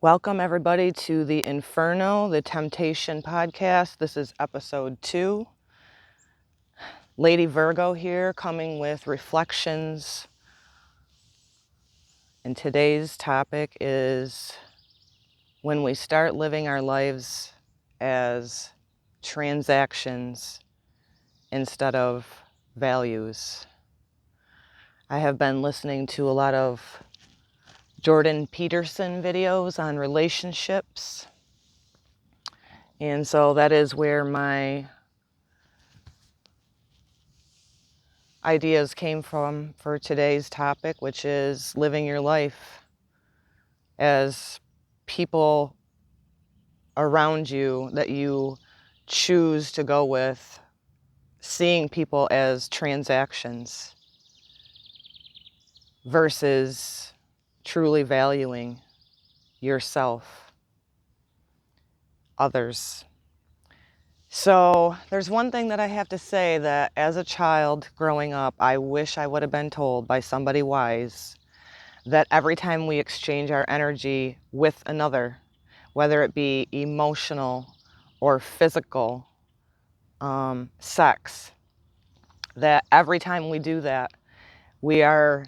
Welcome everybody to the Inferno, the Temptation podcast. This is episode 2. Lady Virgo here, coming with reflections. And today's topic is when we start living our lives as transactions instead of values. I have been listening to a lot of Jordan Peterson videos on relationships. And so that is where my ideas came from for today's topic, which is living your life as people around you that you choose to go with, seeing people as transactions versus truly valuing yourself, others. So there's one thing that I have to say, that as a child growing up, I wish I would have been told by somebody wise that every time we exchange our energy with another, whether it be emotional or physical, sex, that every time we do that, we are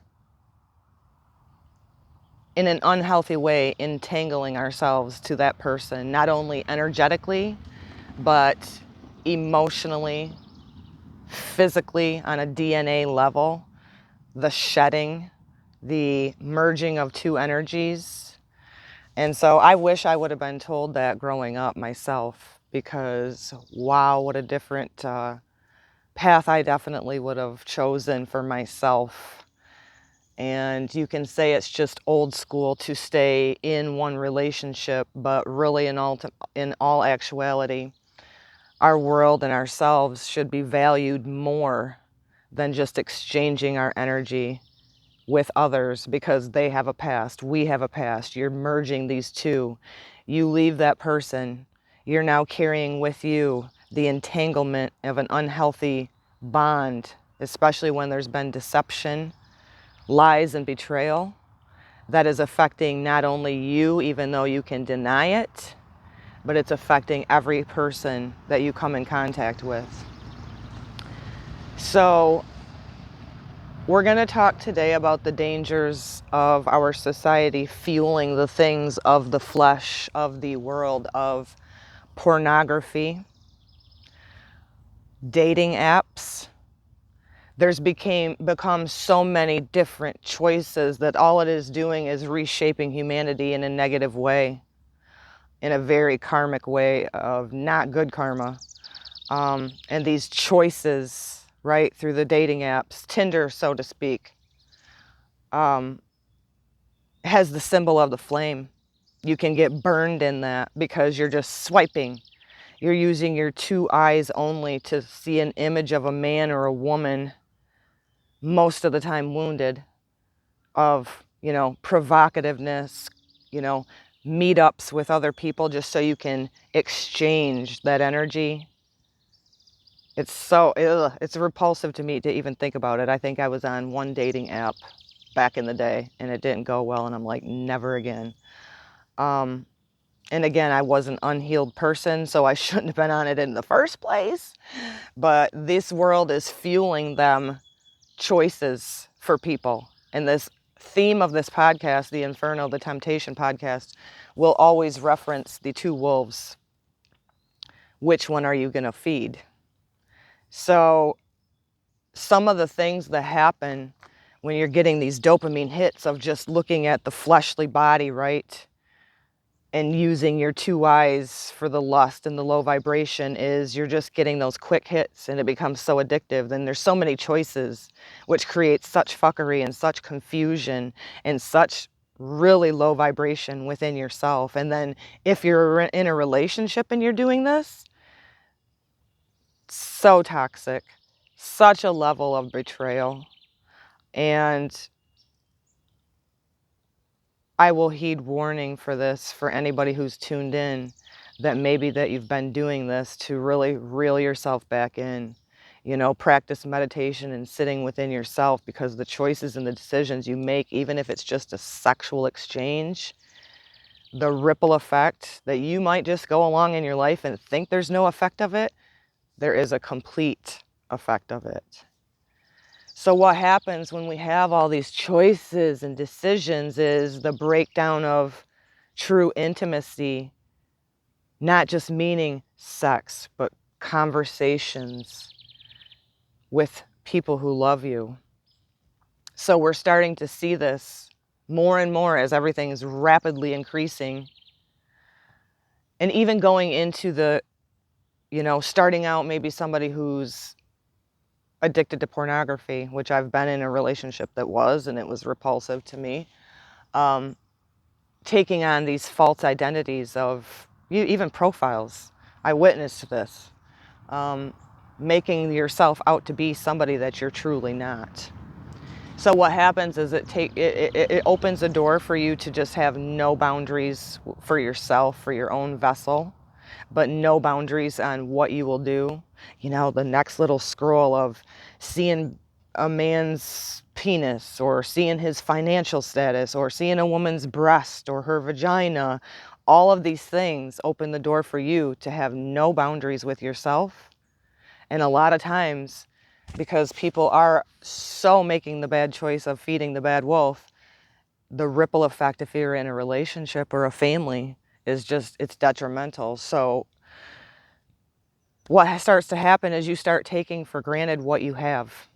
in an unhealthy way entangling ourselves to that person, not only energetically, but emotionally, physically, on a DNA level, the shedding, the merging of two energies. And so I wish I would have been told that growing up myself, because wow, what a different path I definitely would have chosen for myself. And you can say it's just old school to stay in one relationship, but really in all actuality, our world and ourselves should be valued more than just exchanging our energy with others, because they have a past, we have a past. You're merging these two. You leave that person, you're now carrying with you the entanglement of an unhealthy bond, especially when there's been deception, lies, and betrayal that is affecting not only you, even though you can deny it, but it's affecting every person that you come in contact with. So we're going to talk today about the dangers of our society fueling the things of the flesh, of the world, of pornography, dating apps. There's become so many different choices that all it is doing is reshaping humanity in a negative way, in a very karmic way of not good karma. And these choices, right, through the dating apps, Tinder, so to speak, has the symbol of the flame. You can get burned in that because you're just swiping. You're using your two eyes only to see an image of a man or a woman, most of the time wounded, of, provocativeness, meetups with other people just so you can exchange that energy. It's repulsive to me to even think about it. I think I was on one dating app back in the day and it didn't go well, and I'm like, never again. And again, I was an unhealed person, so I shouldn't have been on it in the first place. But this world is fueling them choices for people. And this theme of this podcast, the Inferno, the Temptation podcast, will always reference the two wolves. Which one are you going to feed? So some of the things that happen when you're getting these dopamine hits of just looking at the fleshly body, right, and using your two eyes for the lust and the low vibration, is you're just getting those quick hits, and it becomes so addictive. Then there's so many choices, which creates such fuckery and such confusion and such really low vibration within yourself. And then if you're in a relationship and you're doing this, so toxic, such a level of betrayal. And I will heed warning for this for anybody who's tuned in, that maybe that you've been doing this, to really reel yourself back in. Practice meditation and sitting within yourself, because the choices and the decisions you make, even if it's just a sexual exchange, the ripple effect that you might just go along in your life and think there's no effect of it, there is a complete effect of it. So what happens when we have all these choices and decisions is the breakdown of true intimacy, not just meaning sex, but conversations with people who love you. So we're starting to see this more and more as everything is rapidly increasing. And even going into the, starting out maybe somebody who's addicted to pornography, which I've been in a relationship that was, and it was repulsive to me. Taking on these false identities of even profiles. I witnessed this. Making yourself out to be somebody that you're truly not. So what happens is it opens a door for you to just have no boundaries for yourself, for your own vessel, but no boundaries on what you will do. The next little scroll of seeing a man's penis, or seeing his financial status, or seeing a woman's breast or her vagina. All of these things open the door for you to have no boundaries with yourself. And a lot of times, because people are so making the bad choice of feeding the bad wolf, the ripple effect, if you're in a relationship or a family, is it's detrimental. So what starts to happen is you start taking for granted what you have.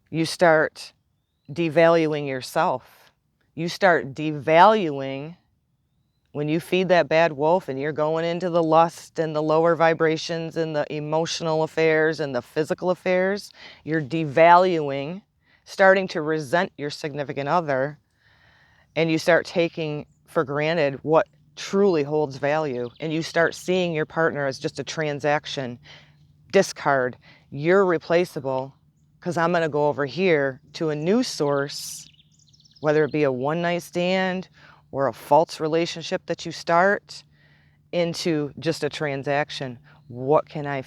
You start devaluing yourself. You start devaluing when you feed that bad wolf and you're going into the lust and the lower vibrations and the emotional affairs and the physical affairs. You're devaluing, starting to resent your significant other, and you start taking for granted what truly holds value. And you start seeing your partner as just a transaction. Discard. You're replaceable because I'm going to go over here to a new source, whether it be a one-night stand or a false relationship that you start, into just a transaction. What can I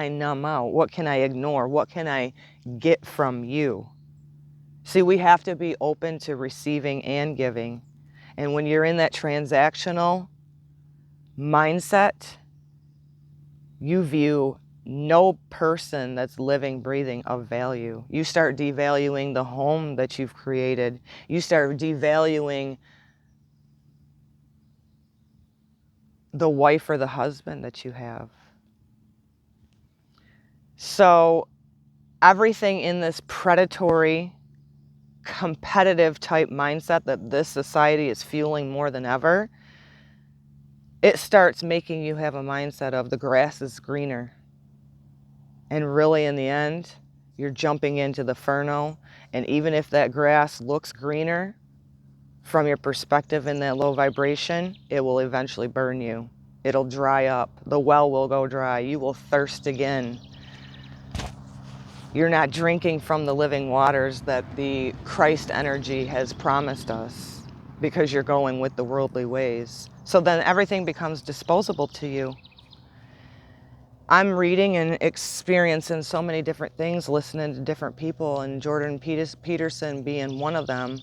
numb out? What can I ignore? What can I get from you? See, we have to be open to receiving and giving. And when you're in that transactional mindset, you view no person that's living, breathing of value. You start devaluing the home that you've created. You start devaluing the wife or the husband that you have. So everything in this predatory, competitive type mindset that this society is fueling more than ever, it starts making you have a mindset of the grass is greener. And really, in the end, you're jumping into the Inferno. And even if that grass looks greener from your perspective in that low vibration, it will eventually burn you. It'll dry up. The well will go dry. You will thirst again. You're not drinking from the living waters that the Christ energy has promised us, because you're going with the worldly ways. So then everything becomes disposable to you. I'm reading and experiencing so many different things, listening to different people, and Jordan Peterson being one of them.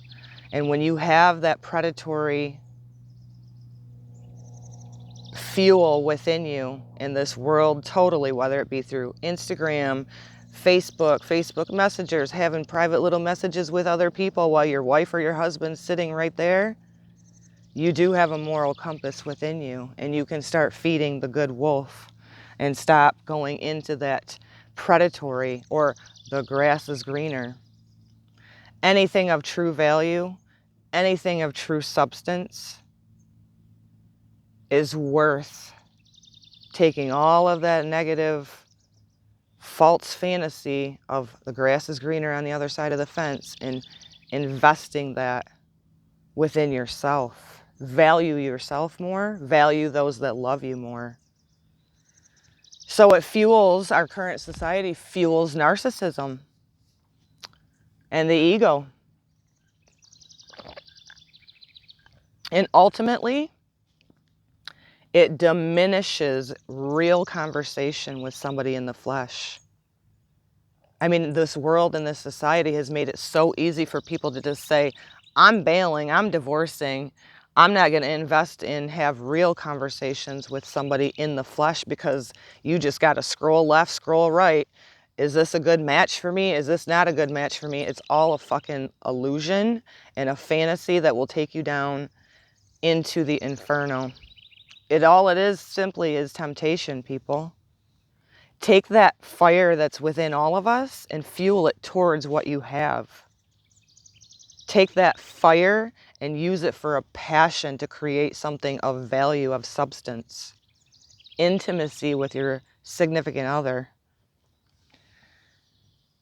And when you have that predatory fuel within you in this world, totally, whether it be through Instagram, Facebook messengers, having private little messages with other people while your wife or your husband's sitting right there, you do have a moral compass within you, and you can start feeding the good wolf and stop going into that predatory or the grass is greener. Anything of true value, anything of true substance is worth taking all of that negative false fantasy of the grass is greener on the other side of the fence and investing that within yourself. Value yourself more, value those that love you more. So it fuels, our current society fuels narcissism and the ego. And ultimately, it diminishes real conversation with somebody in the flesh. I mean, this world and this society has made it so easy for people to just say, I'm bailing, I'm divorcing, I'm not going to invest in have real conversations with somebody in the flesh because you just got to scroll left, scroll right. Is this a good match for me? Is this not a good match for me? It's all a fucking illusion and a fantasy that will take you down into the inferno. All it is simply is temptation, people. Take that fire that's within all of us and fuel it towards what you have. Take that fire and use it for a passion to create something of value, of substance. Intimacy with your significant other.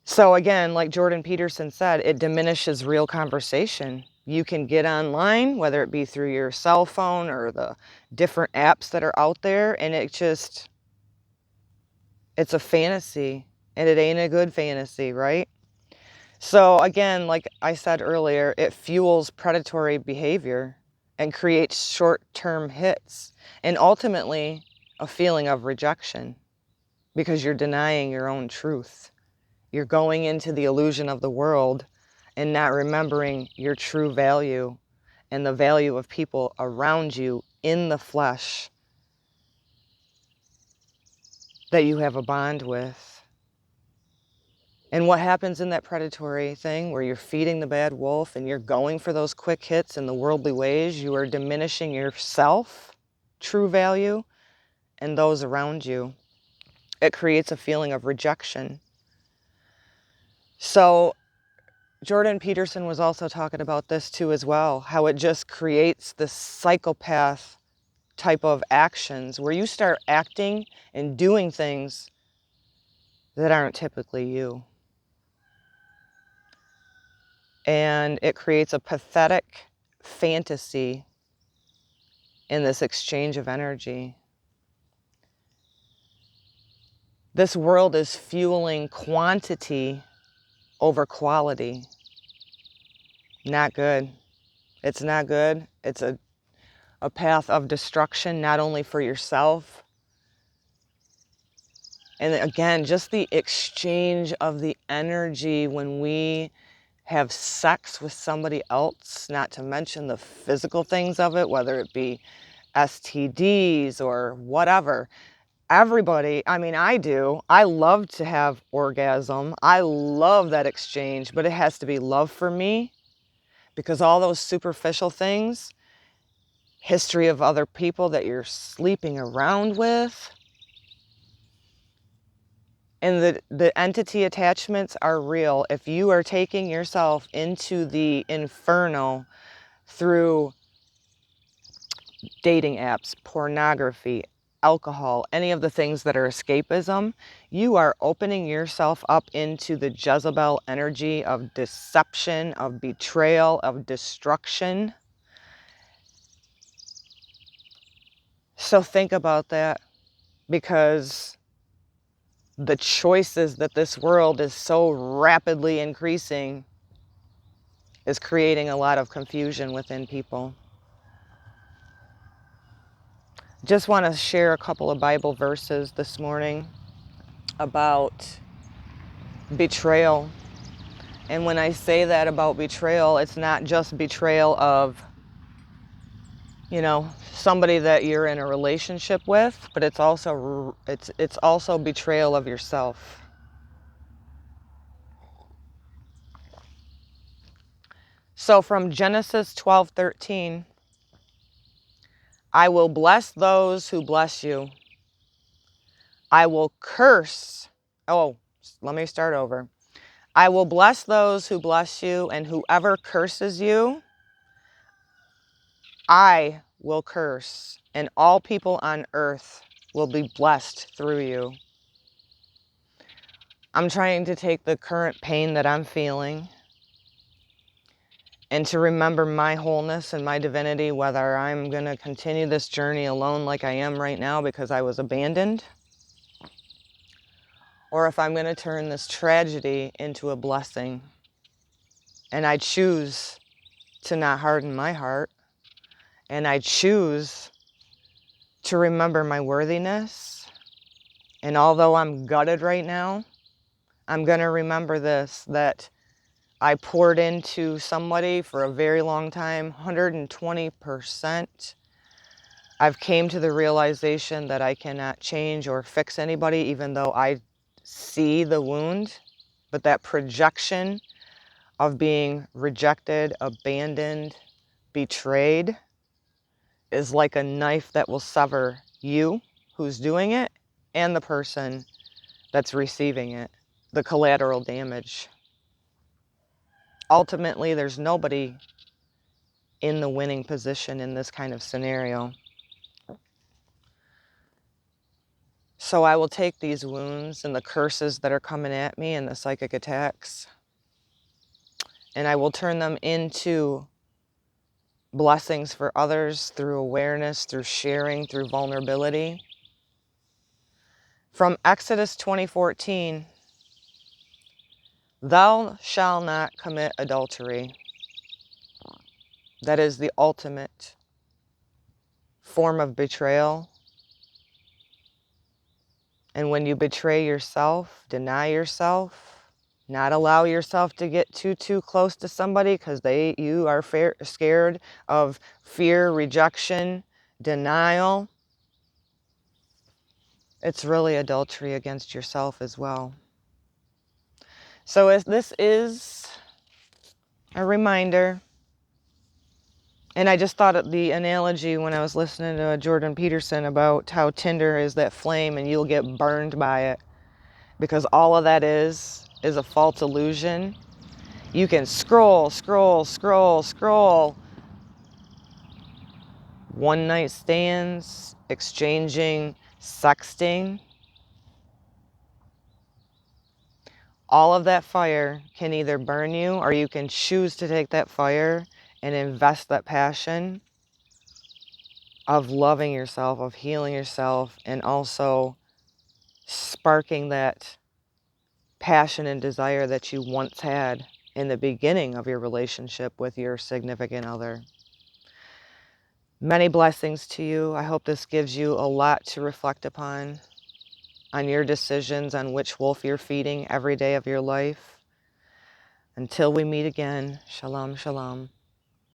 So again, like Jordan Peterson said, it diminishes real conversation. You can get online, whether it be through your cell phone or the different apps that are out there, and it's a fantasy, and it ain't a good fantasy, right? So again, like I said earlier, it fuels predatory behavior and creates short-term hits and ultimately a feeling of rejection because you're denying your own truth. You're going into the illusion of the world and not remembering your true value and the value of people around you in the flesh that you have a bond with. And what happens in that predatory thing where you're feeding the bad wolf and you're going for those quick hits in the worldly ways, you are diminishing yourself, true value, and those around you. It creates a feeling of rejection. So Jordan Peterson was also talking about this too as well, how it just creates this psychopath type of actions where you start acting and doing things that aren't typically you. And it creates a pathetic fantasy in this exchange of energy. This world is fueling quantity over quality. Not good. It's not good. It's a path of destruction, not only for yourself. And again, just the exchange of the energy when we have sex with somebody else, not to mention the physical things of it, whether it be STDs or whatever. Everybody, I mean, I do. I love to have orgasm. I love that exchange, but it has to be love for me because all those superficial things, history of other people that you're sleeping around with, and the entity attachments are real. If you are taking yourself into the inferno through dating apps, pornography, alcohol, any of the things that are escapism, you are opening yourself up into the Jezebel energy of deception, of betrayal, of destruction. So think about that, because the choices that this world is so rapidly increasing is creating a lot of confusion within people. Just want to share a couple of Bible verses this morning about betrayal. And when I say that about betrayal, it's not just betrayal of, somebody that you're in a relationship with, but it's also betrayal of yourself. So from Genesis 12:13, I will bless those who bless you. I will curse. Oh, let me start over. I will bless those who bless you, and whoever curses you, I will curse, and all people on earth will be blessed through you. I'm trying to take the current pain that I'm feeling and to remember my wholeness and my divinity, whether I'm going to continue this journey alone like I am right now because I was abandoned, or if I'm going to turn this tragedy into a blessing. And I choose to not harden my heart, and I choose to remember my worthiness. And although I'm gutted right now, I'm going to remember this, that I poured into somebody for a very long time, 120%. I've came to the realization that I cannot change or fix anybody, even though I see the wound. But that projection of being rejected, abandoned, betrayed is like a knife that will sever you, who's doing it, and the person that's receiving it, the collateral damage. Ultimately, there's nobody in the winning position in this kind of scenario. So I will take these wounds and the curses that are coming at me and the psychic attacks, and I will turn them into blessings for others through awareness, through sharing, through vulnerability. From Exodus 20:14, thou shalt not commit adultery. That is the ultimate form of betrayal. And when you betray yourself, deny yourself, not allow yourself to get too close to somebody because you are scared of fear, rejection, denial, it's really adultery against yourself as well. So as this is a reminder, and I just thought of the analogy when I was listening to Jordan Peterson about how Tinder is that flame and you'll get burned by it, because all of that is a false illusion. You can scroll, one night stands, exchanging, sexting. All of that fire can either burn you, or you can choose to take that fire and invest that passion of loving yourself, of healing yourself, and also sparking that passion and desire that you once had in the beginning of your relationship with your significant other. Many blessings to you. I hope this gives you a lot to reflect upon on your decisions, on which wolf you're feeding every day of your life. Until we meet again, shalom, shalom.